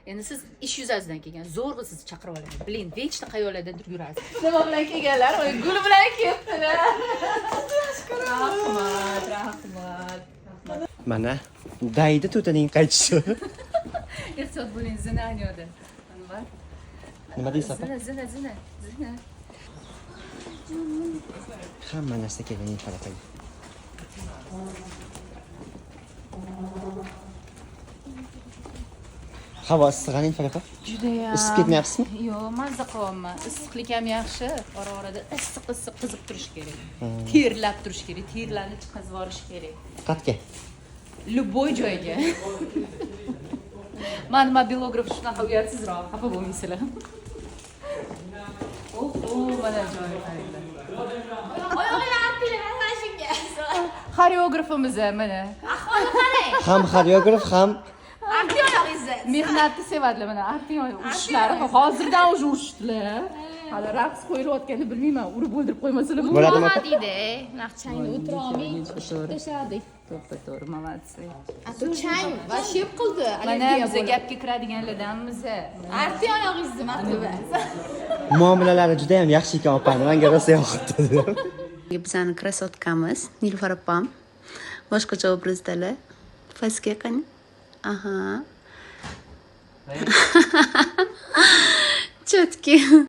Endi siz ish yuzasidan kelgan, zo'rg'a sizni chaqirib oladi. Biling, vechta qayoqlardan turib yurasiz. Nima bilan kelganlar? Oy, gul bilan kelibdilar. Rahmat. Mana daydi to'taning qaytishi. Ehtiyot bo'ling, zina yo'da. Bor. Nima deysan? Zina. Hamma narsa kelgan tarafiga. Havo issiqning faraqa? Juda ham. Isib ketmayapsizmi? Yo'q, mazza qilyapman. Issiqlik ham yaxshi. Ora-orada issiq qizib turish kerak. Terlab turish kerak. Terlarni chiqazib yuborish kerak. Qatga. Любой joyga. Mana mobilograf shunaqa uyatsizroq, xafa bo'lmaysizlar. Mana joy. Oyoqlar pilar mashinga. Xoreografimiz mana. Ahvolni qarang. Ham xoreograf, ham Aktyor oyog'ingizni. Mehnatni sevadilar mana. Artyon urishlari hozirdan уже urishdilar. Hali raqs qo'yilayotganini bilmayman, urib o'ldirib qo'ymasalar bo'ladimi? Nima deydi? Naqchangni o'tira olmay tashladik. To'g'ri, молодцы. A tu chang va shep qildi. Mana biz gapga kiradiganlardanmiz. Arti oyog'ingizni matluba. muomalalari juda ham yaxshi ekan opani. Menga rosa yoqdi. Bizani krasotkamiz Nilufar opam boshqacha obrazdalar. Pastga qani. Aha. Четкий.